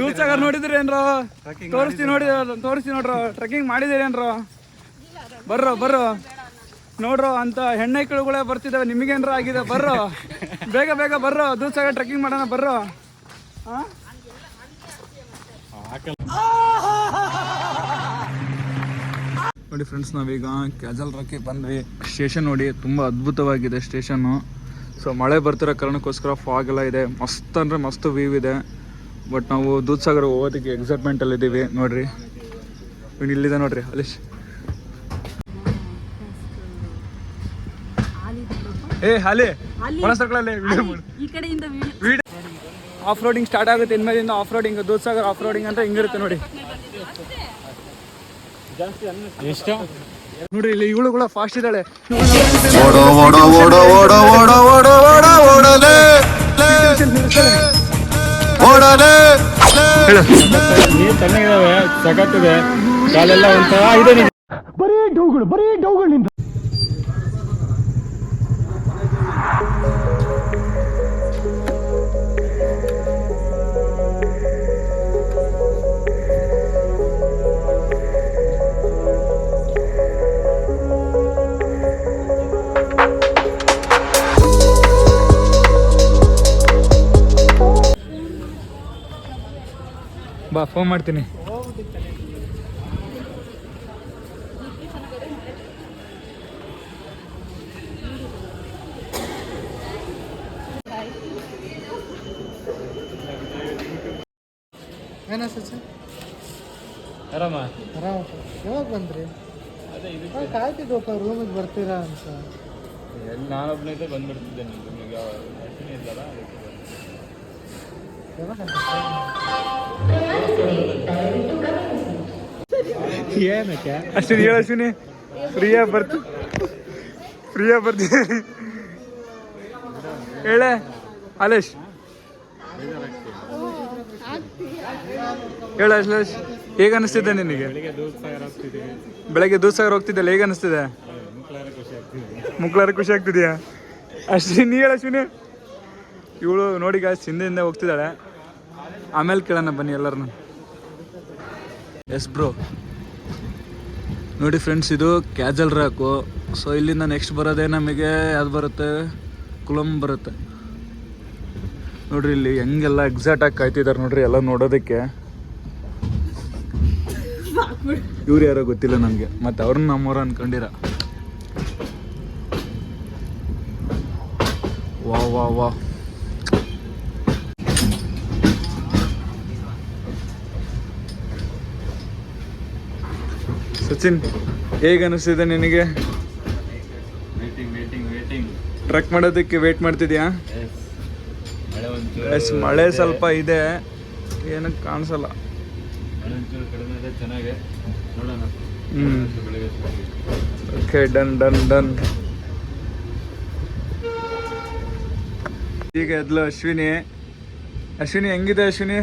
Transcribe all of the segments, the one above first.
ದೂದ್ಸಾಗರ್ ನೋಡಿದ್ರೇನ್ರೋ? ತೋರಿಸ್ತೀನಿ ನೋಡ್ರೋ. ಟ್ರೆಕ್ಕಿಂಗ್ ಮಾಡಿದಿರೇನ್ರೋ? ಬರ್ರೋ ನೋಡ್ರೋ ಅಂತ ಹೆಣ್ಣೈಕಳುಗಳೇ ಬರ್ತಿದ್ದಾವೆ. ನಿಮಗೇನ್ರ ಆಗಿದೆ? ಬರ್ರೋ ಬೇಗ ಬರ್ರೋ, ದೂದ್ಸಾಗರ್ ಟ್ರೆಕ್ಕಿಂಗ್ ಮಾಡೋಣ ಬರ್ರೋ. ನೋಡಿ ಫ್ರೆಂಡ್ಸ್, ನಾವೀಗ ಕ್ಯಾಜಲ್ ರಾಕ್ಗೆ ಬಂದ್ವಿ. ಸ್ಟೇಷನ್ ನೋಡಿ ತುಂಬ ಅದ್ಭುತವಾಗಿದೆ ಸ್ಟೇಷನ್ನು. ಸೊ ಮಳೆ ಬರ್ತಿರೋ ಕಾರಣಕ್ಕೋಸ್ಕರ ಫಾಗ್ ಎಲ್ಲ ಇದೆ. ಮಸ್ತ್ ಅಂದರೆ ಮಸ್ತ್ ವ್ಯೂ ಇದೆ. ಬಟ್ ನಾವು ದೂದ್ಸಾಗರ್ ಹೋಗೋದಕ್ಕೆ ಎಕ್ಸೈಟ್ಮೆಂಟಲ್ಲಿದ್ದೀವಿ. ನೋಡ್ರಿ ಇಲ್ಲಿದೆ ನೋಡ್ರಿ ಅಲಿಶ್. ಹಾಲಿ ಸರ್ಕಲಲ್ಲಿ ವಿಡಿಯೋ ಆಫ್ ರೋಡಿಂಗ್ ಸ್ಟಾರ್ಟ್ ಆಗುತ್ತೆ. ಇನ್ಮೇಲಿಂದ off roading, Dudhsagar off roading ಅಂತ ಹಿಂಗಿರುತ್ತೆ ನೋಡಿ. ಎಷ್ಟು ನೋಡ್ರಿ ಇಲ್ಲಿ ಇವಳು ಫಾಸ್ಟ್ ಇದ್ದಾಳೆ. ನೀರು ತಣ್ಣಗಿದಾವೆ, ಸಗತ್ತಿದೆ, ಕಾಲೆಲ್ಲ ಒಂಥರ ಇದೆ. ಬರೀ ಡೌಗಳು ನಿಂತ. ಬಾ ಫೋನ್ ಮಾಡ್ತೀನಿ. ಏನ ಸಚ್ಚ ಆರಾಮ ಯಾವಾಗ ಬಂದ್ರಿ? ಕಾಯ್ತಿದ್ದಪ್ಪ ರೂಮಿಗೆ ಬರ್ತೀರಾ ಅಂತ. ನಾನೊಬ್ಬನಿದ್ದೆ ಬಂದ್ಬಿಡ್ತಿದ್ದೆ. ನಿಮಗೆ ಅಶ್ವಿನಿ ಇದ್ದಲ್ಲ ಏನಕ್ಕೆ ಅಶ್ವಿನಿ ಹೇಳ. ಅಶ್ವಿನಿ ಫ್ರೀಯಾಗಿ ಬರ್ತೀನಿ ಹೇಳೆ. ಅಲೇಶ್ ಹೇಳ. ಅಶ್ಲೇಶ್ ಹೇಗೆ ಅನಿಸ್ತಿದೆ ನಿನಗೆ? ಬೆಳಗ್ಗೆ ದೂದ್ಸಾಗರ್ ಹೋಗ್ತಿದ್ದಲ್ಲ, ಹೇಗೆ ಅನಿಸ್ತಿದೆ? ಮುಕ್ಲಾರ ಖುಷಿ ಆಗ್ತಿದೆಯಾ? ಅಶ್ವಿನಿ ಹೇಳ. ಅಶ್ವಿನಿ ಇವಳು ನೋಡಿ ಗಾಯ್ಸ್ ಹಿಂದೆ ಹೋಗ್ತಿದ್ದಾಳೆ. ಆಮೇಲೆ ಕೇಳೋಣ ಬನ್ನಿ ಎಲ್ಲರನ್ನು. ಎಸ್ ಬ್ರೋ ನೋಡಿ ಫ್ರೆಂಡ್ಸ್, ಇದು ಕ್ಯಾಜಲ್ ರಾಕು. ಸೊ ಇಲ್ಲಿಂದ ನೆಕ್ಸ್ಟ್ ಬರೋದೇ ನಮಗೆ ಯಾವ್ದು ಬರುತ್ತೆ? ಕುಲಂ ಬರುತ್ತೆ. ನೋಡ್ರಿ ಇಲ್ಲಿ ಹೆಂಗೆಲ್ಲ ಎಕ್ಸಾಕ್ಟಾಗಿ ಕಾಯ್ತಿದ್ದಾರೆ ನೋಡ್ರಿ ಎಲ್ಲ ನೋಡೋದಕ್ಕೆ. ಇವ್ರು ಯಾರೋ ಗೊತ್ತಿಲ್ಲ ನನಗೆ, ಮತ್ತು ಅವ್ರನ್ನ ನಮ್ಮವ್ರ ಅನ್ಕೊಂಡಿರ. ವಾ ಸಚಿನ್ ಹೇಗೆ ಅನಿಸ್ತಿದೆ ನಿನಗೆ? ಟ್ರೆಕ್ ಮಾಡೋದಕ್ಕೆ ವೇಟ್ ಮಾಡ್ತಿದ್ಯಾ? ಮಳೆ ಸ್ವಲ್ಪ ಇದೆ, ಏನಕ್ಕೆ ಕಾಣಿಸಲ್ಲ. Okay done. ಈಗ ಎದ್ಲು ಅಶ್ವಿನಿ ಹೆಂಗಿದೆ ಅಶ್ವಿನಿ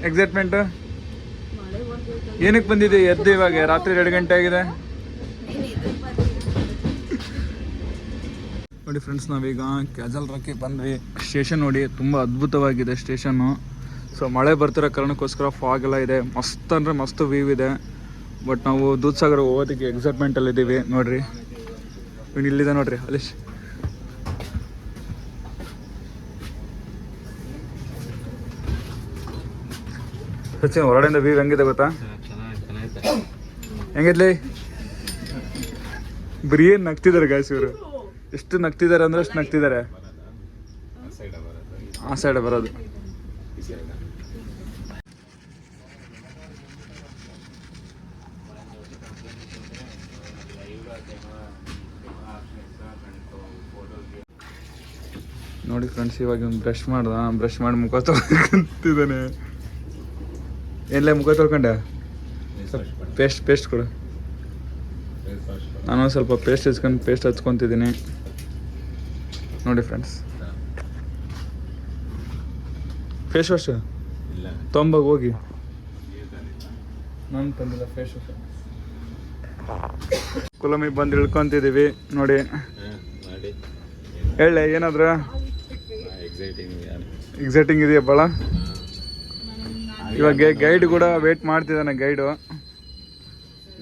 ಎಕ್ಸೈಟ್ಮೆಂಟ್? ಏನಕ್ಕೆ ಬಂದಿದೆ ಎದ್ದು ಇವಾಗ? ರಾತ್ರಿ 2 ಗಂಟೆ ಆಗಿದೆ ನೋಡಿ ಫ್ರೆಂಡ್ಸ್. ನಾವೀಗ ಕ್ಯಾಜಲ್ ರಾಕ್ಗೆ ಬಂದ್ವಿ. ಸ್ಟೇಷನ್ ನೋಡಿ ತುಂಬ ಅದ್ಭುತವಾಗಿದೆ ಸ್ಟೇಷನ್ನು. ಸೊ ಮಳೆ ಬರ್ತಿರೋ ಕಾರಣಕ್ಕೋಸ್ಕರ ಫಾಗ್ ಎಲ್ಲ ಇದೆ. ಮಸ್ತ್ ಅಂದರೆ ಮಸ್ತ್ ವ್ಯೂ ಇದೆ. ಬಟ್ ನಾವು ದೂದ್ಸಾಗರ್ ಹೋಗೋದಕ್ಕೆ ಎಕ್ಸೈಟ್ಮೆಂಟಲ್ಲಿದ್ದೀವಿ. ನೋಡ್ರಿ ಇಲ್ಲಿದೆ ನೋಡ್ರಿ ಅಲಿಶ್. ಸಚಿನ್ ಹೊರಡೆಯಿಂದ ವ್ಯೂ ಹೆಂಗಿದೆ ಗೊತ್ತಾ? ಹೆಂಗಿದ್ಲಿ? ಬರೀ ನಗ್ತಿದ್ದಾರೆ ಗಾಯ್ಸ್ ಇವರು. ಎಷ್ಟು ನಗ್ತಿದ್ದಾರೆ ಅಂದ್ರೆ ಅಷ್ಟು ನಗ್ತಿದ್ದಾರೆ. ಆ ಸೈಡ್ ಬರೋದು. ನೋಡಿ ಫ್ರೆಂಡ್ಸ್, ಇವಾಗ ಬ್ರಷ್ ಮಾಡಿ ಮುಖ ತೊಳ್ಕೊಂತಿದ್ದಾನೆ. ಎಲ್ಲ ಮುಖ ತೊಳ್ಕೊಂಡೆ? ಪೇಸ್ಟ್ ಕೊಡು. ನಾನು ಸ್ವಲ್ಪ ಪೇಸ್ಟ್ ಹಚ್ಕೊತಿದ್ದೀನಿ ನೋಡಿ ಫ್ರೆಂಡ್ಸ್. ಫೇಸ್ ವಾಶ್ ತೊಂಬಾಗ ಹೋಗಿ. ನಾನು ತಂದಿಲ್ಲ ಫೇಸ್ ವಾಶ್. ಕುಲಮಿಗೆ ಬಂದು ಇಳ್ಕೊತಿದ್ದೀವಿ ನೋಡಿ. ಹೇಳ ಏನಾದ್ರು ಎಕ್ಸೈಟಿಂಗ್ ಇದೆಯಾ ಭಾಳ? ಇವಾಗ ಗೈಡ್ ಕೂಡ ವೇಟ್ ಮಾಡ್ತಿದ್ದಾನೆ.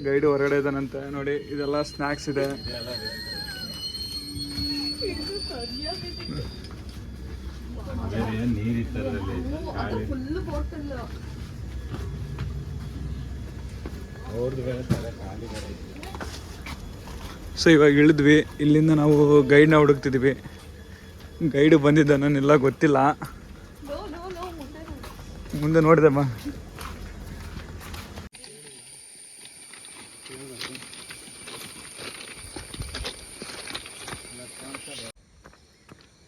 ಗೈಡು ಹೊರಗಡೆ ಇದ್ದಾನಂತೆ. ನೋಡಿ ಇದೆಲ್ಲ ಸ್ನ್ಯಾಕ್ಸ್ ಇದೆ. ಸೊ ಇವಾಗ ಇಳಿದ್ವಿ. ಇಲ್ಲಿಂದ ನಾವು ಗೈಡ್ನ ಹುಡುಕ್ತಿದ್ವಿ. ಗೈಡ್ ಬಂದಿದ್ದ ನಾನೆಲ್ಲ ಗೊತ್ತಿಲ್ಲ. ಮುಂದೆ ನೋಡಿದಮ್ಮ.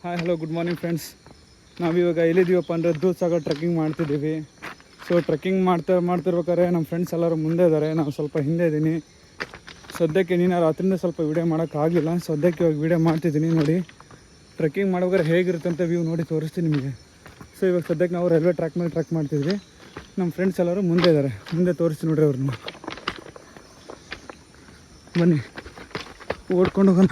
Hi hello good morning friends. ನಾವಿವಾಗ ಎಲ್ಲಿದ್ದೀವಪ್ಪ ಅಂದರೆ ದೂದ್ಸಾಗರ್ ಟ್ರೆಕ್ಕಿಂಗ್ ಮಾಡ್ತಿದ್ದೀವಿ. ಸೊ ಟ್ರೆಕ್ಕಿಂಗ್ ಮಾಡ್ತಿರ್ಬೇಕಾದ್ರೆ ನಮ್ಮ ಫ್ರೆಂಡ್ಸ್ ಎಲ್ಲರೂ ಮುಂದೆ ಇದ್ದಾರೆ, ನಾವು ಸ್ವಲ್ಪ ಹಿಂದೆ ಇದ್ದೀನಿ. ಸದ್ಯಕ್ಕೆ ನೀನು ರಾತ್ರಿಯಿಂದ ಸ್ವಲ್ಪ ವೀಡಿಯೋ ಮಾಡೋಕ್ಕಾಗಲಿಲ್ಲ. ಸದ್ಯಕ್ಕೆ ಇವಾಗ ವೀಡಿಯೋ ಮಾಡ್ತಿದ್ದೀನಿ. ನೋಡಿ ಟ್ರೆಕ್ಕಿಂಗ್ ಮಾಡೋದ್ರೆ ಹೇಗಿರುತ್ತೆ ಅಂತ ವ್ಯೂ ನೋಡಿ ತೋರಿಸ್ತೀನಿ ನಿಮಗೆ. ಸೊ ಇವಾಗ ಸದ್ಯಕ್ಕೆ ನಾವು ರೈಲ್ವೆ ಟ್ರ್ಯಾಕ್ ಮೇಲೆ ಟ್ರೆಕ್ ಮಾಡ್ತಿದ್ವಿ. ನಮ್ಮ ಫ್ರೆಂಡ್ಸ್ ಎಲ್ಲರೂ ಮುಂದೆ ಇದ್ದಾರೆ, ಮುಂದೆ ತೋರಿಸ್ತೀನಿ ನೋಡ್ರಿ ಅವ್ರನ್ನ. ಬನ್ನಿ ಓಡ್ಕೊಂಡು ಹೋಗೋಣ.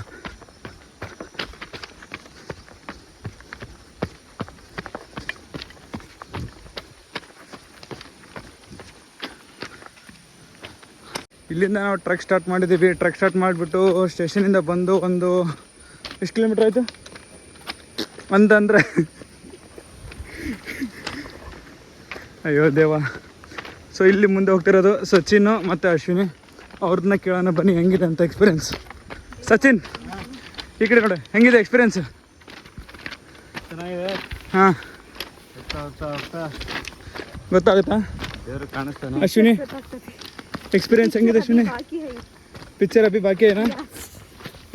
ಇಲ್ಲಿಂದ ನಾವು ಟ್ರೆಕ್ ಸ್ಟಾರ್ಟ್ ಮಾಡಿದ್ದೀವಿ. ಟ್ರೆಕ್ ಸ್ಟಾರ್ಟ್ ಮಾಡಿಬಿಟ್ಟು ಸ್ಟೇಷನಿಂದ ಬಂದು ಒಂದು ಎಷ್ಟು ಕಿಲೋಮೀಟ್ರ್ ಆಯಿತು ಅಂತಂದರೆ ಅಯ್ಯೋ ದೇವ. ಸೊ ಇಲ್ಲಿ ಮುಂದೆ ಹೋಗ್ತಿರೋದು ಸಚಿನ್ ಮತ್ತು ಅಶ್ವಿನಿ. ಅವ್ರನ್ನ ಕೇಳೋಣ ಬನ್ನಿ ಹೆಂಗಿದೆ ಅಂತ ಎಕ್ಸ್ಪೀರಿಯನ್ಸ್. ಸಚಿನ್ ಈ ಕಡೆ ನೋಡಿ, ಹೆಂಗಿದೆ ಎಕ್ಸ್ಪೀರಿಯನ್ಸ್? ಚೆನ್ನಾಗಿದೆ. ಹಾಂ ಗೊತ್ತಾಗುತ್ತಾ? ದೇವ್ರು ಕಾಣಿಸ್ತಾನೆ. ಅಶ್ವಿನಿ एक्सपीरियंस ಹೆಂಗಿದೆ ಅಶ್ವಿನಿ? ಪಿಕ್ಚರ್ ಅಭಿ ಬಾಕಿ ಏನಾ?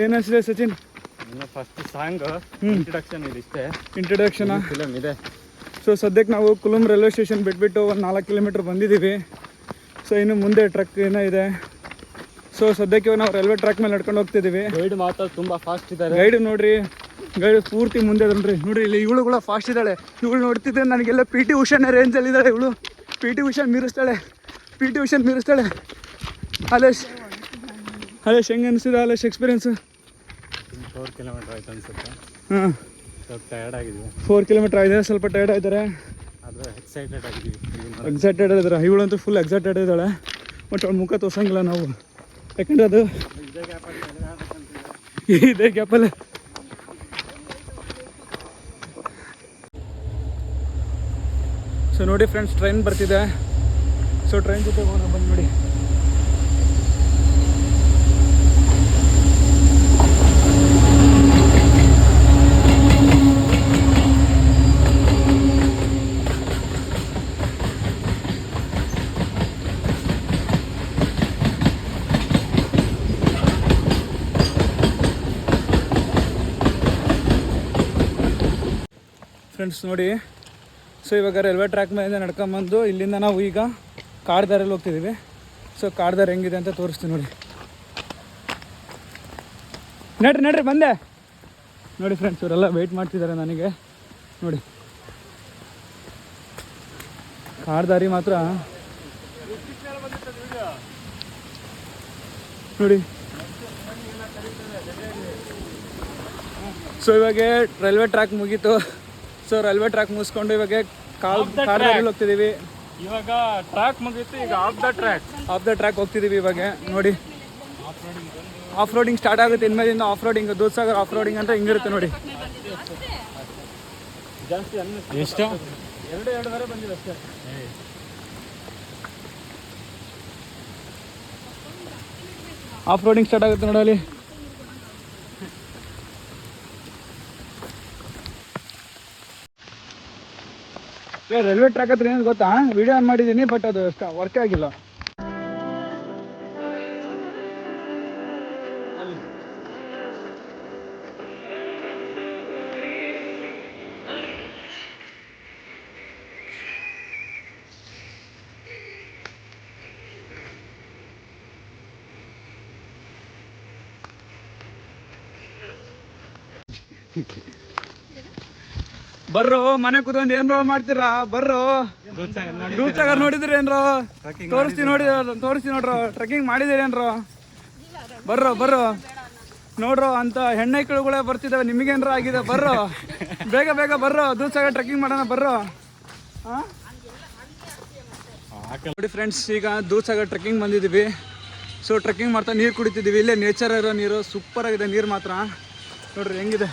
ಏನು ಅನಿಸಿದೆ ಸಚಿನ್? ಫಸ್ಟ್ ಸಾಂಗ್ ಇಂಟ್ರಡಕ್ಷನ್ ಇದೆ, ಇಷ್ಟೇ ಇಂಟ್ರಡಕ್ಷನ್ ಫಿಲಮ್ ಇದೆ. ಸೊ ಸದ್ಯಕ್ಕೆ ನಾವು ಕುಲುಮ್ ರೈಲ್ವೆ ಸ್ಟೇಷನ್ ಬಿಟ್ಬಿಟ್ಟು ಒಂದು 4 ಕಿಲೋಮೀಟ್ರ್ ಬಂದಿದ್ದೀವಿ. ಸೊ ಇನ್ನು ಮುಂದೆ ಟ್ರಕ್ ಏನೋ ಇದೆ. ಸೊ ಸದ್ಯಕ್ಕೆ ನಾವು ರೈಲ್ವೆ ಟ್ರ್ಯಾಕ್ ಮೇಲೆ ನಡ್ಕೊಂಡು ಹೋಗ್ತಿದ್ದೀವಿ. ಗೈಡ್ ಮಾತ್ರ ತುಂಬ ಫಾಸ್ಟ್ ಇದ್ದಾರೆ. ಗೈಡ್ ನೋಡ್ರಿ, ಗೈಡ್ ಪೂರ್ತಿ ಮುಂದೆ ಅದನ್ರಿ ನೋಡ್ರಿ. ಇಲ್ಲಿ ಇವಳು ಕೂಡ ಫಾಸ್ಟ್ ಇದ್ದಾಳೆ. ಇವಳು ನೋಡ್ತಿದ್ದೆ ನನಗೆಲ್ಲ PT ಉಷಾನ ರೇಂಜಲ್ಲಿದ್ದಾಳೆ. ಇವಳು PT ಉಷಾನ್ ಮೀರಿಸ್ತಾಳೆ. ಅಲೇಶ್ ಹೆಂಗೆ ಅನಿಸಿದೆ ಅಲೇಶ್ ಎಕ್ಸ್ಪೀರಿಯನ್ಸು? 4 ಕಿಲೋಮೀಟರ್ ಆಯ್ತು ಅನ್ಸುತ್ತೆ. ಹಾಂ ಸ್ವಲ್ಪ ಟಯರ್ಡ್ ಆಗಿದ್ವಿ. 4 ಕಿಲೋಮೀಟರ್ ಆಗಿದೆ, ಸ್ವಲ್ಪ ಟಯರ್ಡ್ ಆಯ್ತಾರೆ. ಆದರೆ ಎಕ್ಸೈಟೆಡ್ ಆಗಿದ್ದೀವಿ. ಎಕ್ಸೈಟೆಡ್ ಇದ್ದಾರೆ. ಇವಳಂತೂ ಫುಲ್ ಎಕ್ಸೈಟೆಡ್ ಇದ್ದಾಳೆ. ಬಟ್ ಅವ್ಳ ಮುಖ ತೋರ್ಸಂಗಿಲ್ಲ ನಾವು, ಯಾಕಂದರೆ ಅದು ಇದೇ ಗ್ಯಾಪಲ್ಲೇ. ಸೊ ನೋಡಿ ಫ್ರೆಂಡ್ಸ್, ಟ್ರೈನ್ ಬರ್ತಿದೆ. ಸೊ ಟ್ರೈನ್ ಜೊತೆ ಹೋಗೋಣ ಬಂದು ನೋಡಿ. ಫ್ರೆಂಡ್ಸ್ ನೋಡಿ, ಸೊ ಇವಾಗ ರೈಲ್ವೆ ಟ್ರ್ಯಾಕ್ ಮೇಲೆ ನಡ್ಕೊಂಬಂದು ಇಲ್ಲಿಂದ ನಾವು ಈಗ ಕಾಡ್ದಾರಲ್ಲಿ ಹೋಗ್ತಿದ್ದೀವಿ. ಸೊ ಕಾಡ್ದಾರ ಹೆಂಗಿದೆ ಅಂತ ತೋರಿಸ್ತೀವಿ ನೋಡಿ. ನಡ್ರಿ ಬಂದೆ ನೋಡಿ ಫ್ರೆಂಡ್ಸ್. ಇವರೆಲ್ಲ ವೆಯ್ಟ್ ಮಾಡ್ತಿದ್ದಾರೆ ನನಗೆ. ನೋಡಿ ಕಾಡ್ದಾರಿ ಮಾತ್ರ ನೋಡಿ. ಸೊ ಇವಾಗ ರೈಲ್ವೆ ಟ್ರ್ಯಾಕ್ ಮುಗೀತು. ಸೊ ರೈಲ್ವೆ ಟ್ರ್ಯಾಕ್ ಮುಗಿಸ್ಕೊಂಡು ಇವಾಗ ಕಾಡ್ದಾರಿಯಲ್ಲಿ ಹೋಗ್ತಿದ್ದೀವಿ. ಇವಾಗ ಟ್ರ್ಯಾಕ್ ಮುಗೀತು, ಈಗ ಆಫ್ ದ ಟ್ರ್ಯಾಕ್ ಹೋಗ್ತಿದ್ದೀವಿ ಇವಾಗ. ನೋಡಿ ಆಫ್ ರೋಡಿಂಗ್ ಸ್ಟಾರ್ಟ್ ಆಗುತ್ತೆ ಇನ್ಮೇಲಿಂದ. Off roading Dudhsagar off roading ಅಂತ ಹಿಂಗಿರುತ್ತೆ ನೋಡಿ. ಜಾಸ್ತಿ ಎಷ್ಟು 2.5 ಬಂದಿದೆ ಅಷ್ಟೇ. ಆಫ್ ರೋಡಿಂಗ್ ಸ್ಟಾರ್ಟ್ ಆಗುತ್ತೆ ನೋಡಿ ಅಲ್ಲಿ. ರೈಲ್ವೆ ಟ್ರ್ಯಾಕ್ ಹತ್ರ ಏನು ಗೊತ್ತಾ, ವಿಡಿಯೋ ಆನ್ ಮಾಡಿದ್ದೀನಿ ಬಟ್ ಅದು ವರ್ಕ್ ಆಗಿಲ್ಲ. ಬರ್ರೋ ಮನೆ ಕೂತ್ಕೊಂಡು ಏನ್ರೋ ಮಾಡ್ತೀರಾ? ಬರ್ರೋ ದೂದ್ಸಾಗರ್ ನೋಡಿದ್ರಿ ಏನ್ರೋ? ತೋರಿಸ್ತೀನಿ ನೋಡ್ರೋ. ಟ್ರೆಕ್ಕಿಂಗ್ ಮಾಡಿದಿರಿ ಏನ್ರೋ? ಬರ್ರೋ ನೋಡ್ರೋ ಅಂತ ಹೆಣ್ಣೈಕಳುಗಳೇ ಬರ್ತಿದ್ದಾವೆ. ನಿಮಗೇನ್ರ ಆಗಿದೆ? ಬರ್ರೋ ಬೇಗ ಬರ್ರೋ, ದೂದ್ಸಾಗರ್ ಟ್ರೆಕ್ಕಿಂಗ್ ಮಾಡೋಣ ಬರ್ರೋ. ಹಾಂ ನೋಡಿ ಫ್ರೆಂಡ್ಸ್, ಈಗ ದೂದ್ಸಾಗರ್ ಟ್ರೆಕ್ಕಿಂಗ್ ಬಂದಿದ್ದೀವಿ. ಸೊ ಟ್ರೆಕ್ಕಿಂಗ್ ಮಾಡ್ತಾ ನೀರು ಕುಡಿತಿದ್ದೀವಿ. ಇಲ್ಲೇ ನೇಚರ್ ಇರೋ ನೀರು ಸೂಪರ್ ಆಗಿದೆ. ನೀರು ಮಾತ್ರ ನೋಡ್ರಿ ಹೆಂಗಿದೆ.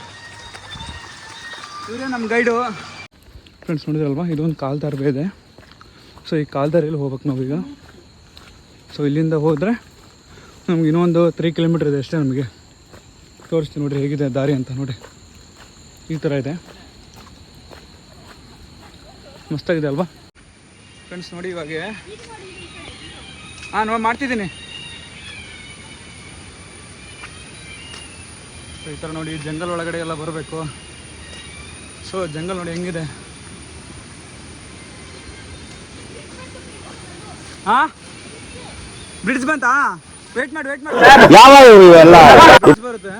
ಇವರೇ ನಮ್ಮ ಗೈಡು. ಫ್ರೆಂಡ್ಸ್ ನೋಡಿದ್ರಲ್ವಾ, ಇದೊಂದು ಕಾಲ್ದಾರಿ ಇದೆ. ಸೊ ಈ ಕಾಲ್ದಾರಿಯಲ್ಲಿ ಹೋಗ್ಬೇಕು ನಾವೀಗ. ಸೊ ಇಲ್ಲಿಂದ ಹೋದರೆ ನಮ್ಗೆ ಇನ್ನೊಂದು 3 ಕಿಲೋಮೀಟ್ರ್ ಇದೆ ಅಷ್ಟೇ. ನಮಗೆ ತೋರಿಸ್ತೀನಿ ನೋಡಿರಿ ಹೇಗಿದೆ ದಾರಿ ಅಂತ. ನೋಡಿ ಈ ಥರ ಇದೆ, ಮಸ್ತಾಗಿದೆ ಅಲ್ವಾ ಫ್ರೆಂಡ್ಸ್. ನೋಡಿ ಇವಾಗ ನೋಡಿ ಮಾಡ್ತಿದ್ದೀನಿ. ಸೊ ಈ ಥರ ನೋಡಿ ಜಂಗಲ್ ಒಳಗಡೆ ಎಲ್ಲ ಬರಬೇಕು. ಸೊ ಜಂಗಲ್ ನೋಡಿ ಹೆಂಗಿದೆ. ಹಾಂ ಬ್ರಿಡ್ಜ್ ಬಂತಾ? ವೇಟ್ ಮಾಡಿ ಬ್ರಿಡ್ಜ್ ಬರುತ್ತೆ.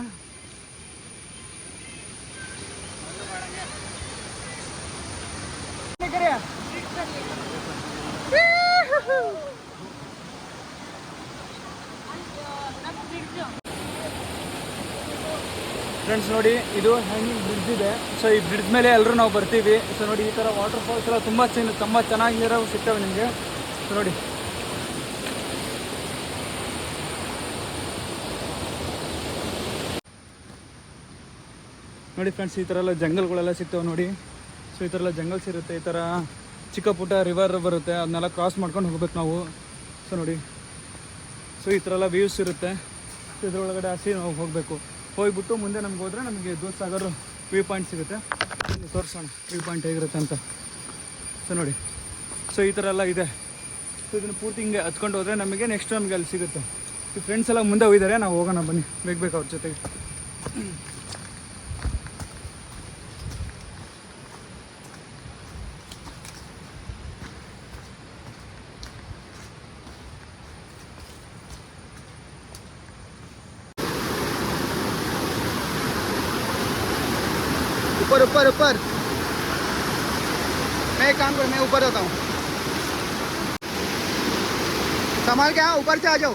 ಫ್ರೆಂಡ್ಸ್ ನೋಡಿ, ಇದು ಹ್ಯಾಂಗಿಂಗ್ ಬ್ರಿಡ್ಜ್ ಇದೆ. ಸೊ ಈ ಬ್ರಿಡ್ಜ್ ಮೇಲೆ ಎಲ್ಲರೂ ನಾವು ಬರ್ತೀವಿ. ಸೊ ನೋಡಿ ಈ ಥರ ವಾಟರ್ ಫಾಲ್ಸ್ ಎಲ್ಲ ತುಂಬ ಚೆನ್ನಾಗಿರೋ ಸಿಗ್ತವೆ ನಿಮಗೆ. ಸೊ ನೋಡಿ ಫ್ರೆಂಡ್ಸ್, ಈ ಥರ ಎಲ್ಲ ಜಂಗಲ್ಗಳೆಲ್ಲ ಸಿಗ್ತವೆ ನೋಡಿ. ಸೊ ಈ ಥರ ಎಲ್ಲ ಜಂಗಲ್ಸ್ ಇರುತ್ತೆ. ಈ ಥರ ಚಿಕ್ಕ ಪುಟ್ಟ ರಿವರ್ ಬರುತ್ತೆ, ಅದನ್ನೆಲ್ಲ ಕ್ರಾಸ್ ಮಾಡ್ಕೊಂಡು ಹೋಗ್ಬೇಕು ನಾವು. ಸೊ ನೋಡಿ, ಸೊ ಈ ಥರ ಎಲ್ಲ ವ್ಯೂಸ್ ಇರುತ್ತೆ. ಸೊ ಇದರೊಳಗಡೆ ಹಸಿ ನಾವು ಹೋಗಬೇಕು. ಹೋಗ್ಬಿಟ್ಟು ಮುಂದೆ ನಮ್ಗೆ ಹೋದರೆ ನಮಗೆ ದೂದ್ಸಾಗರ್ ವ್ಯೂ ಪಾಯಿಂಟ್ ಸಿಗುತ್ತೆ. ತೋರಿಸೋಣ ವ್ಯೂ ಪಾಯಿಂಟ್ ಹೇಗಿರುತ್ತೆ ಅಂತ. ಸೊ ನೋಡಿ, ಸೊ ಈ ಥರ ಎಲ್ಲ ಇದೆ. ಸೊ ಇದನ್ನು ಪೂರ್ತಿ ಹಿಂಗೆ ಹತ್ಕೊಂಡು ಹೋದರೆ ನಮಗೆ ನೆಕ್ಸ್ಟ್ ನಮಗೆ ಅಲ್ಲಿ ಸಿಗುತ್ತೆ. ಈ ಫ್ರೆಂಡ್ಸ್ ಎಲ್ಲ ಮುಂದೆ ಹೋಗಿದ್ದಾರೆ, ನಾವು ಹೋಗೋಣ ಬನ್ನಿ ಬೇಕು ಅವ್ರ ಜೊತೆಗೆ. ऊपर मैं एक काम कर, मैं ऊपर जाता हूँ. संभाल के, हाँ ऊपर से आ जाओ.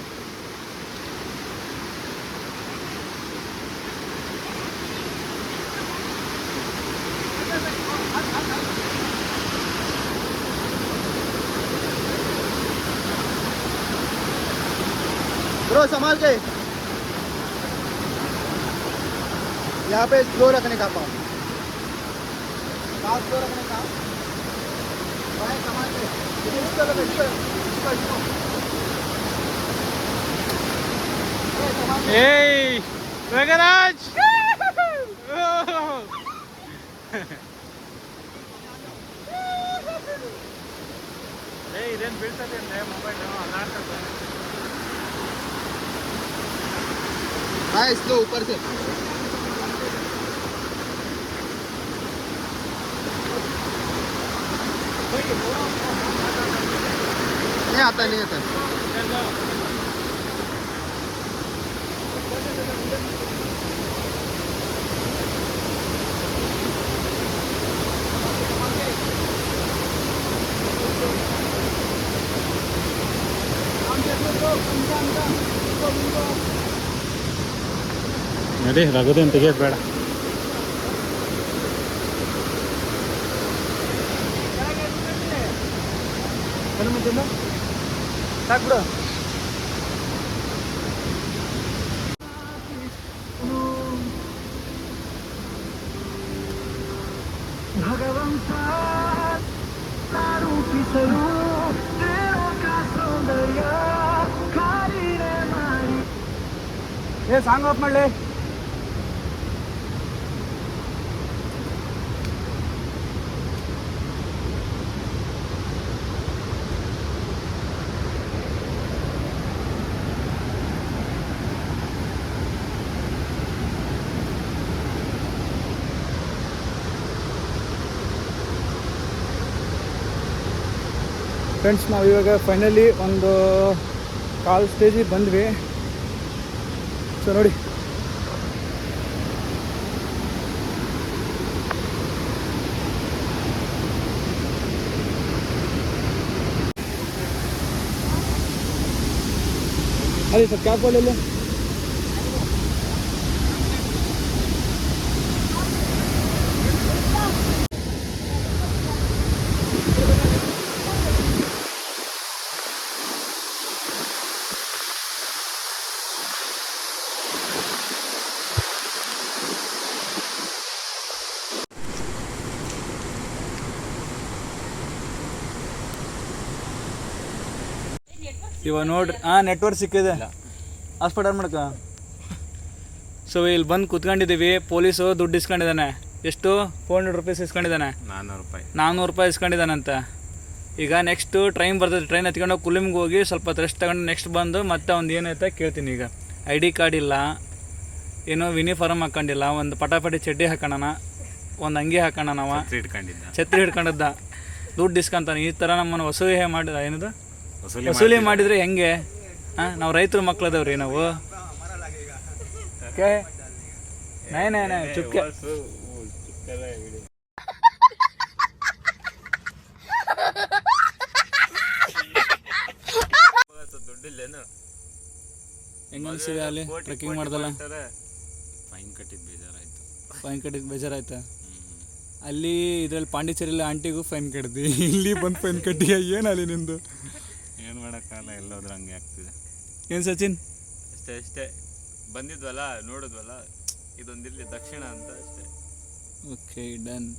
ब्रो संभाल के, यहाँ पे स्लो रखने का पाँव, स्लो रखने का. संभाल के, ವೇಗರಾಜ್ ಇದೇನು ಬೀಳ್ತದೆ ಅಂದರೆ ಮೊಬೈಲ್ ಅಲ್ಲಾಡ್ತದೆ. स्लो ऊपर से. नहीं आता. ನಡಿ ರಘುದೇನ್ ತೆಗಿಯೋದು ಬೇಡ. ಸಾಕು ಬಿಡು. ಸಾಂಗ್ ಆಫ್ ಮಾಡಲಿ. ಫ್ರೆಂಡ್ಸ್, ನಾವು ಇವಾಗ ಫೈನಲಿ ಒಂದು ಕಾಲ್ ಸ್ಟೇಜಿಗೆ ಬಂದ್ವಿ. ಸೊ ನೋಡಿ, अरे सर क्या बोले लो. ಇವಾಗ ನೋಡ್ರಿ ನೆಟ್ವರ್ಕ್ ಸಿಕ್ಕಿದೆ ಹಾಸ್ಪಿಟಲ್ ಮಾಡ್ಕ. ಸೊ ಇಲ್ಲಿ ಬಂದು ಕುತ್ಕೊಂಡಿದ್ದೀವಿ. ಪೊಲೀಸು ದುಡ್ಡು ಇಸ್ಕೊಂಡಿದ್ದಾನೆ. ಎಷ್ಟು? 400 ರೂಪೀಸ್ ಇಸ್ಕೊಂಡಿದ್ದಾನೆ. 400 ರೂಪಾಯಿ ಇಸ್ಕೊಂಡಿದ್ದಾನಂತ. ಈಗ ನೆಕ್ಸ್ಟು ಟ್ರೈನ್ ಬರ್ತದೆ. ಟ್ರೈನ್ ಹತ್ಕೊಂಡು ಕುಲಿಮ್ಗೆ ಹೋಗಿ ಸ್ವಲ್ಪ ರೆಸ್ಟ್ ತಗೊಂಡು ನೆಕ್ಸ್ಟ್ ಬಂದು ಮತ್ತೆ ಒಂದು ಏನೈತೆ ಕೇಳ್ತೀನಿ. ಈಗ ID ಕಾರ್ಡ್ ಇಲ್ಲ, ಏನೋ ಯೂನಿಫಾರ್ಮ್ ಹಾಕೊಂಡಿಲ್ಲ, ಒಂದು ಪಟಾಪಟಿ ಚಡ್ಡಿ ಹಾಕೋಣ, ಒಂದು ಅಂಗಿ ಹಾಕೋಣ, ನಾವು ಛತ್ರಿ ಹಿಡ್ಕೊಂಡಿದ್ದ, ದುಡ್ಡು ಇಸ್ಕೊಂತಾನೆ. ಈ ಥರ ನಮ್ಮನ್ನು ವಸೂಲಿ ಮಾಡಿದ ಏನದು ವಸೂಲಿ ಮಾಡಿದರೆ ಹೆಂಗೆ? ನಾವು ರೈತರ ಮಕ್ಳದವ್ರಿ ನಾವು. ಓಕೆ ನೇ ಚುಕ್ಕೆ. ಹೆಂಗನ್ಸಿದೆ ಅಲ್ಲಿ ಟ್ರೆಕ್ಕಿಂಗ್ ಮಾಡ್ದಲ್ಲ? ಫೈನ್ ಕಟ್ಟಿದ್ದು ಬೇಜಾರಾಯ್ತಾ? ಅಲ್ಲಿ ಇದ್ರಲ್ಲಿ ಪಾಂಡಿಚೇರಿಯಲ್ಲಿ ಆಂಟಿಗೂ ಫೈನ್ ಕಟ್ದಿ, ಇಲ್ಲಿ ಬಂದು ಫೈನ್ ಕಟ್ಟಿಯ. ಏನಲ್ಲಿ ನಿಂದು? ಏನು ಮಾಡೋಕ್ಕಲ್ಲ, ಎಲ್ಲೋದ್ರೂ ಹಂಗೆ ಆಗ್ತಿದೆ. ಏನು ಸಚಿನ್? ಅಷ್ಟೇ ಬಂದಿದ್ವಲ್ಲ, ನೋಡಿದ್ವಲ್ಲ, ಇದೊಂದಿರಲಿ ದಕ್ಷಿಣ ಅಂತ ಅಷ್ಟೇ. Okay done.